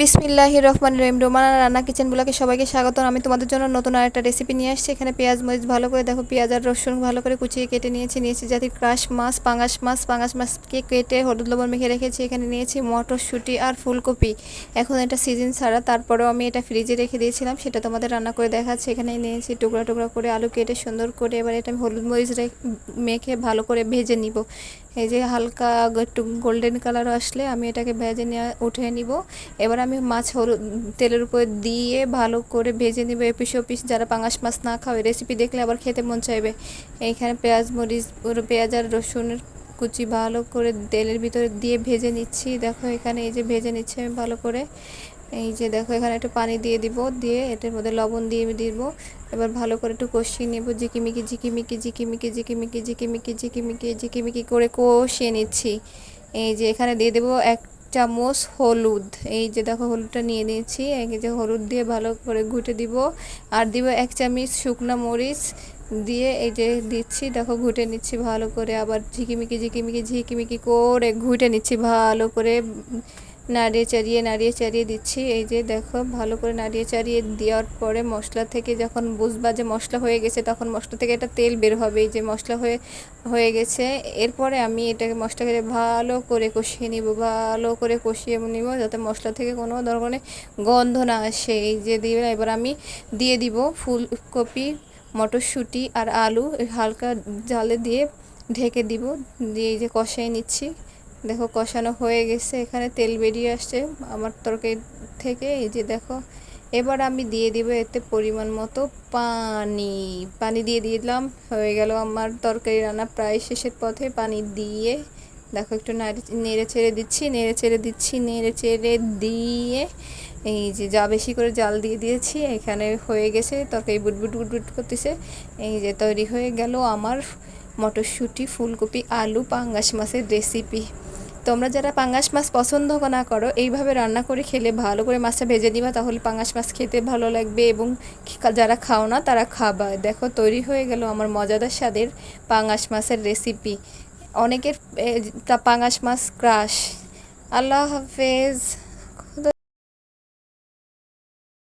বিসমিল্লাহির রহমানির রহিম। রোমানা রান্না কিচেন ব্লগে সবাইকে স্বাগত। আমি তোমাদের জন্য নতুন আরেকটা রেসিপি নিয়ে আসছি। এখানে পেঁয়াজ মরিচ ভালো করে দেখো, পেঁয়াজ আর রসুন ভালো করে কুচিয়ে কেটে নিয়েছি জাতির ক্রাশ মাছ, পাঙাশ মাছকে কেটে হলুদ লবণ মেখে রেখেছি। এখানে নিয়েছি মটরশুঁটি আর ফুলকপি। এখন এটা সিজন ছাড়া, তারপরেও আমি এটা ফ্রিজে রেখে দিয়েছিলাম, সেটা তোমাদের রান্না করে দেখাচ্ছি। এখানে নিয়েছি টুকরা টুকরা করে আলু কেটে সুন্দর করে। এবার এটা আমি হলুদ মরিচ মেখে ভালো করে ভেজে নিব। এই যে হালকা একটু গোল্ডেন কালার আসলে আমি এটাকে ভেজে নিয়ে উঠিয়ে নিব। এবার আমি মাছ হলুদ তেলের উপর দিয়ে ভালো করে ভেজে নিব এপিস ওপিস। যারা পাঙাশ মাছ না খাওয়া রেসিপি দেখলে আবার খেতে মন চাইবে। এইখানে পেঁয়াজ মরিচ পেঁয়াজ আর রসুনের কুচি ভালো করে তেলের ভিতরে দিয়ে ভেজে নিচ্ছি। দেখো এখানে এই যে ভেজে নিচ্ছি আমি ভালো করে। এই যে দেখো এখানে একটু পানি দিয়ে দিব, দিয়ে এটার মধ্যে লবণ দিয়ে দিব। এবার ভালো করে একটু কষিয়ে নেব, ঝিকিমিকি করে কষিয়ে নিচ্ছি। এই যে এখানে দিয়ে দেবো 1 চামচ হলুদ। এই যে দেখো হলুদটা নিয়ে নিয়েছি। এই যে হলুদ দিয়ে ভালো করে ঘুটে দিব। আর দিব 1 চামচ শুকনো মরিচ দিয়ে এই যে দিচ্ছি। দেখো ঘুটে নিচ্ছি ভালো করে, আবার ঝিকিমিকি করে ঘুটে নিচ্ছি ভালো করে। নাড়িয়ে চাড়িয়ে দিচ্ছি। এই যে দেখো ভালো করে নাড়িয়ে চাড়িয়ে দেওয়ার পরে মশলা থেকে যখন বুঝবা যে মশলা হয়ে গেছে, তখন মশলা থেকে একটা তেল বের হবে। এই যে মশলা হয়ে গেছে। এরপরে আমি এটাকে মশলাকে ভালো করে কষিয়ে নিব যাতে মশলা থেকে কোনো ধরনের গন্ধ না আসে। এই যে দিয়ে এবার আমি দিয়ে দিব ফুলকপি, মটরশুঁটি আর আলু হালকা জালে দিয়ে ঢেকে দিব। দিয়ে এই যে কষিয়ে নিচ্ছি। দেখো কষানো হয়ে গেছে, এখানে তেল বেরিয়ে আসছে আমার তরকারি থেকে। এই যে দেখো এবার আমি দিয়ে দিব এতে পরিমাণ মতো পানি দিয়ে দিলাম। হয়ে গেল আমার তরকারি রান্না প্রায় শেষের পথে। পানি দিয়ে দেখো একটু নেড়ে ছেড়ে দিয়ে এই যে যা বেশি করে জাল দিয়ে দিয়েছি, এখানে হয়ে গেছে তরকারি বুটবুট করতেছে। এই যে তৈরি হয়ে গেল আমার মটরশুঁটি, ফুলকপি, আলু, পাঙ্গাস মাছের রেসিপি। তোমরা যারা পাঙ্গাস মাছ পছন্দ না করো, এইভাবে রান্না করে খেলে ভালো করে মাছটা ভেজে নিবা, তাহলে পাঙ্গাস মাছ খেতে ভালো লাগবে এবং যারা খাও না তারা খাবা। দেখো তৈরি হয়ে গেল আমার মজাদার স্বাদের পাঙ্গাস মাছের রেসিপি। অনেকের পাঙ্গাস মাছ ক্রাশ। আল্লাহ হাফেজ।